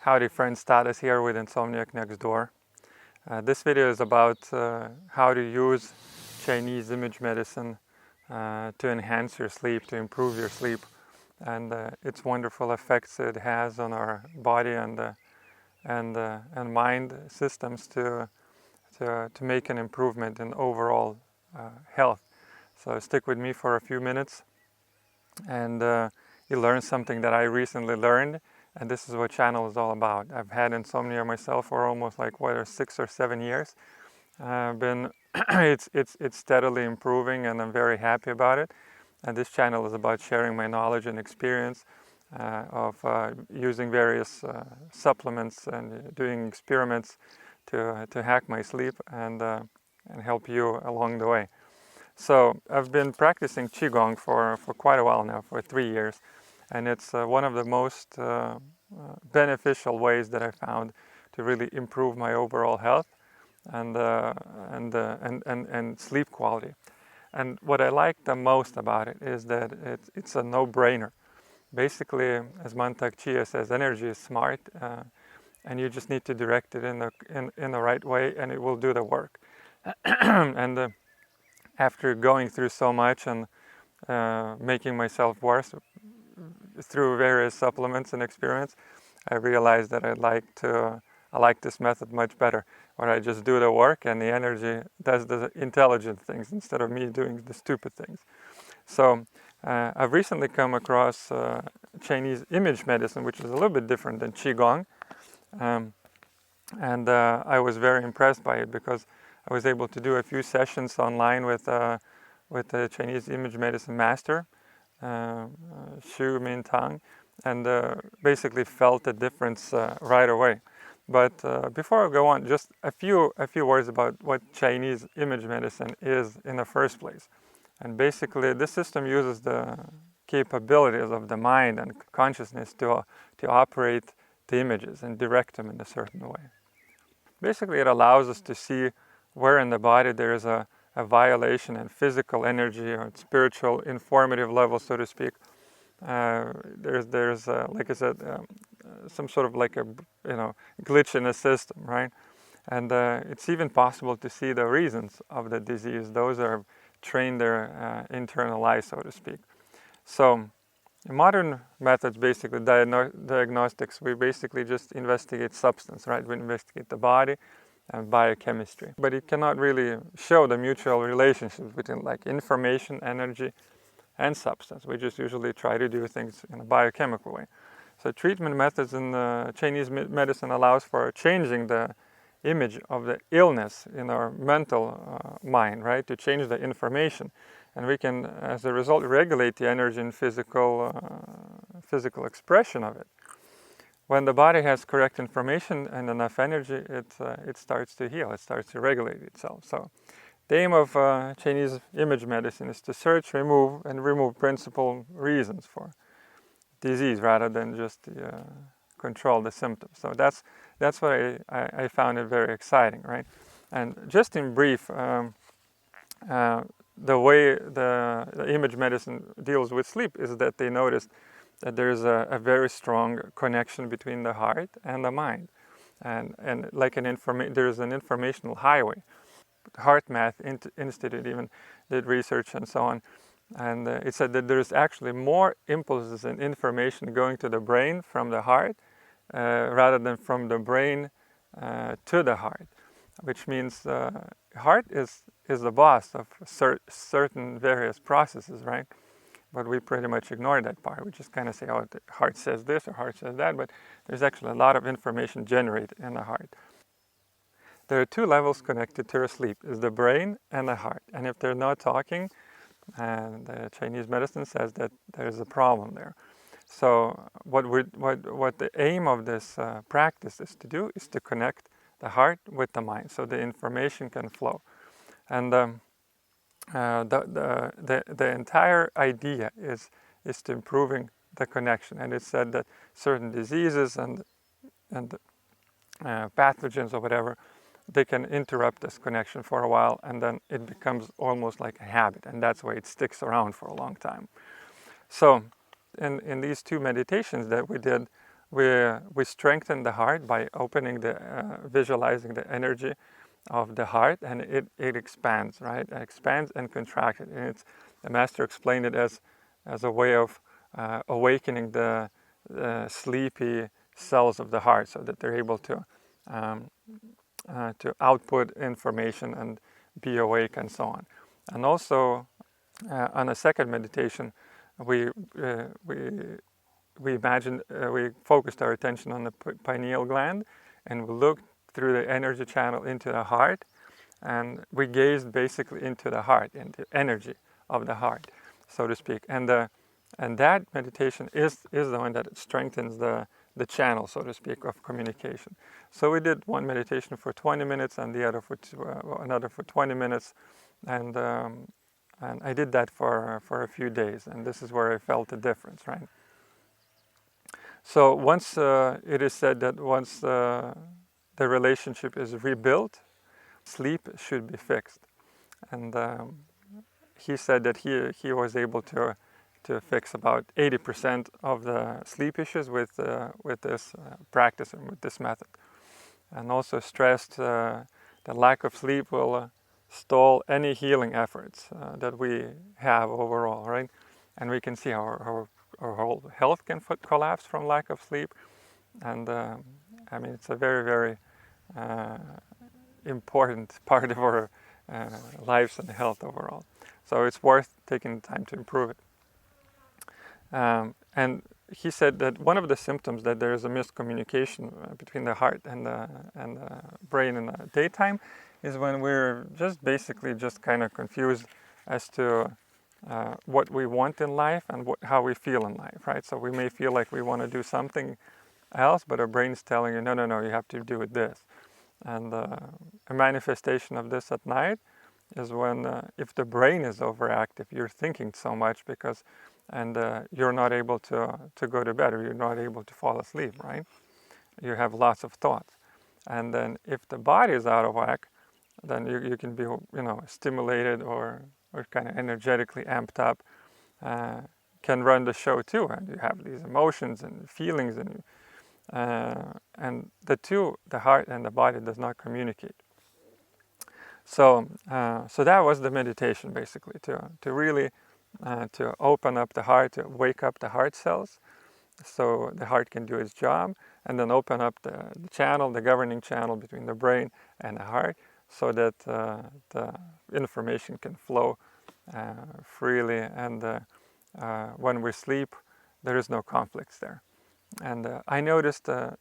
Howdy friends, Status here with Insomnia Next Door. This video is about how to use Chinese image medicine to enhance your sleep, to improve your sleep, and its wonderful effects it has on our body and mind systems to make an improvement in overall health. So stick with me for a few minutes and you learn something that I recently learned, and this is what channel is all about. I've had insomnia myself for almost 6 or 7 years. It's steadily improving, and I'm very happy about it. And this channel is about sharing my knowledge and experience of using various supplements and doing experiments to hack my sleep and help you along the way. So I've been practicing Qigong for quite a while now, for 3 years, and it's one of the most beneficial ways that I found to really improve my overall health and sleep quality. And what I like the most about it is that it's a no-brainer. Basically, as Mantak Chia says, energy is smart, and you just need to direct it in the right way, and it will do the work. And after going through so much and making myself worse through various supplements and experiments, I realized that I like this method much better, where I just do the work and the energy does the intelligent things instead of me doing the stupid things. So I've recently come across Chinese image medicine, which is a little bit different than Qigong, and I was very impressed by it because I was able to do a few sessions online with the Chinese image medicine master, Xu Mintang, and basically felt the difference right away. But before I go on, just a few words about what Chinese image medicine is in the first place. And basically, this system uses the capabilities of the mind and consciousness to operate the images and direct them in a certain way. Basically, it allows us to see where in the body there is a violation in physical energy or spiritual informative level, so to speak. There's like I said, some sort of like a glitch in the system, right? And it's even possible to see the reasons of the disease. Those are trained their internal eye, so to speak. So in modern methods, basically diagnostics, we basically just investigate substance, right? We investigate the body and biochemistry, but it cannot really show the mutual relationships between like information, energy, and substance. We just usually try to do things in a biochemical way. So treatment methods in Chinese medicine allows for changing the image of the illness in our mental mind, right? To change the information, and we can, as a result, regulate the energy and physical expression of it. When the body has correct information and enough energy, it starts to heal. It starts to regulate itself. So the aim of Chinese image medicine is to search, remove principal reasons for disease rather than just control the symptoms. So that's what I found it very exciting, right? And just in brief, the way the image medicine deals with sleep is that they noticed that there's a very strong connection between the heart and the mind, and like there's an informational highway. Heart Math Institute even did research and so on, and it said that there's actually more impulses and information going to the brain from the heart rather than from the brain to the heart, which means heart is the boss of certain various processes, right? But we pretty much ignore that part. We just kind of say, oh, the heart says this or heart says that, but there's actually a lot of information generated in the heart. There are 2 levels connected to your sleep, is the brain and the heart. And if they're not talking, the Chinese medicine says that there's a problem there. So what the aim of this practice is to do is to connect the heart with the mind, so the information can flow. And the entire idea is to improving the connection. And it's said that certain diseases and pathogens or whatever, they can interrupt this connection for a while, and then it becomes almost like a habit, and that's why it sticks around for a long time. So in these 2 meditations that we did, we strengthen the heart by opening visualizing the energy of the heart, and it expands, right? It expands and contracts. And the master explained it as a way of awakening the sleepy cells of the heart, so that they're able um, to output information and be awake and so on. And also on a second meditation, we uh, we we imagined we focused our attention on the pineal gland, and we looked through the energy channel into the heart, and we gazed basically into the heart, into energy of the heart, so to speak. And that meditation is the one that strengthens the channel, so to speak, of communication. So we did one meditation for 20 minutes and the other for another for 20 minutes, and I did that for a few days, and this is where I felt the difference, right? So once it is said that once the relationship is rebuilt, sleep should be fixed. And he said that he was able to fix about 80% of the sleep issues with this practice and with this method. And also stressed the lack of sleep will stall any healing efforts that we have overall, right? And we can see how our whole health can collapse from lack of sleep. And I mean, it's a very, very important part of our lives and health overall. So it's worth taking the time to improve it. And he said that one of the symptoms that there is a miscommunication between the heart and the brain in the daytime is when we're just basically just kind of confused as to what we want in life and how we feel in life, right? So we may feel like we want to do something else, but our brain's telling you, no, no, no, you have to do it this. And a manifestation of this at night is when, if the brain is overactive, you're thinking so much and you're not able to go to bed, or you're not able to fall asleep, right? You have lots of thoughts. And then if the body is out of whack, then you can be, stimulated or kind of energetically amped up, can run the show too. And you have these emotions and feelings, and the heart and the body does not communicate. So that was the meditation, basically, to really to open up the heart, to wake up the heart cells, so the heart can do its job, and then open up the channel, the governing channel between the brain and the heart, so that the information can flow freely. And when we sleep, there is no conflicts there. And I noticed, there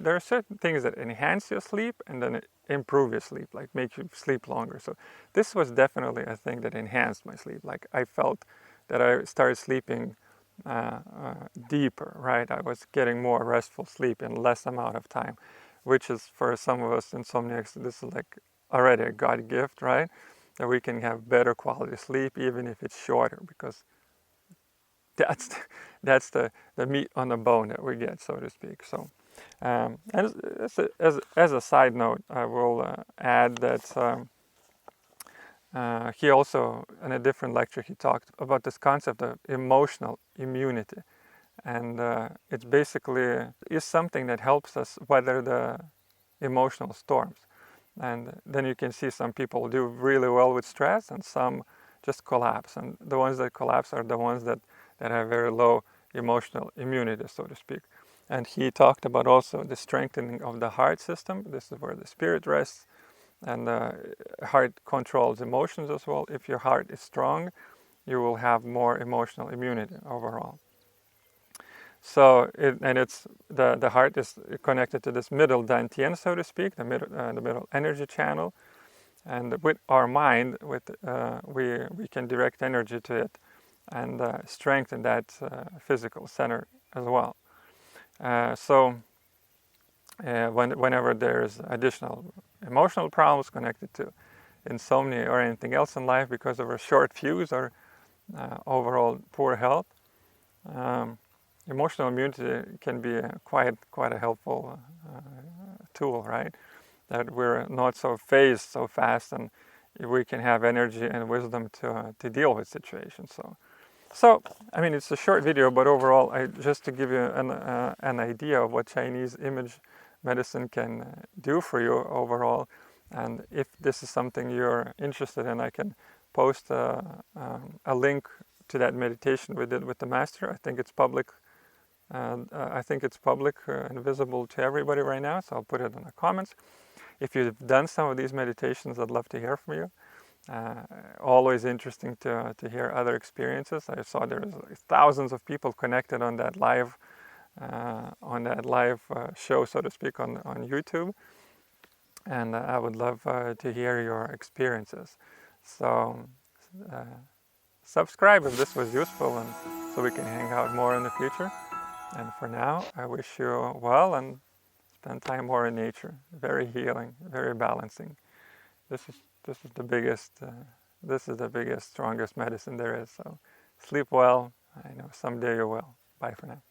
are certain things that enhance your sleep and then improve your sleep, like make you sleep longer. So this was definitely a thing that enhanced my sleep. Like I felt that I started sleeping deeper, right? I was getting more restful sleep in less amount of time, which is, for some of us insomniacs, this is like already a God gift, right? That we can have better quality sleep even if it's shorter, because that's the meat on the bone that we get, so to speak. So, and as a side note, I will add that he also, in a different lecture, he talked about this concept of emotional immunity, and it's basically is something that helps us weather the emotional storms. And then you can see some people do really well with stress, and some just collapse. And the ones that collapse are the ones that have very low emotional immunity, so to speak. And he talked about also the strengthening of the heart system. This is where the spirit rests, and heart controls emotions as well. If your heart is strong, you will have more emotional immunity overall. So it's the heart is connected to this middle dantian, so to speak, the middle energy channel, and with our mind, we can direct energy to it and strengthen that physical center as well. Whenever there's additional emotional problems connected to insomnia or anything else in life because of our short fuse or overall poor health, emotional immunity can be quite a helpful tool, right? That we're not so phased so fast, and we can have energy and wisdom to deal with situations. So So, I mean, it's a short video, but overall, just to give you an idea of what Chinese image medicine can do for you overall. And if this is something you're interested in, I can post a link to that meditation we did with the master. I think it's public. I think it's public and visible to everybody right now, so I'll put it in the comments. If you've done some of these meditations, I'd love to hear from you. Always interesting to hear other experiences. I saw there was thousands of people connected on that live show, so to speak, on YouTube, and I would love to hear your experiences. So subscribe if this was useful, and so we can hang out more in the future. And for now, I wish you well and spend time more in nature. Very healing, very balancing. This is the biggest. This is the biggest, strongest medicine there is. So sleep well. I know someday you will. Bye for now.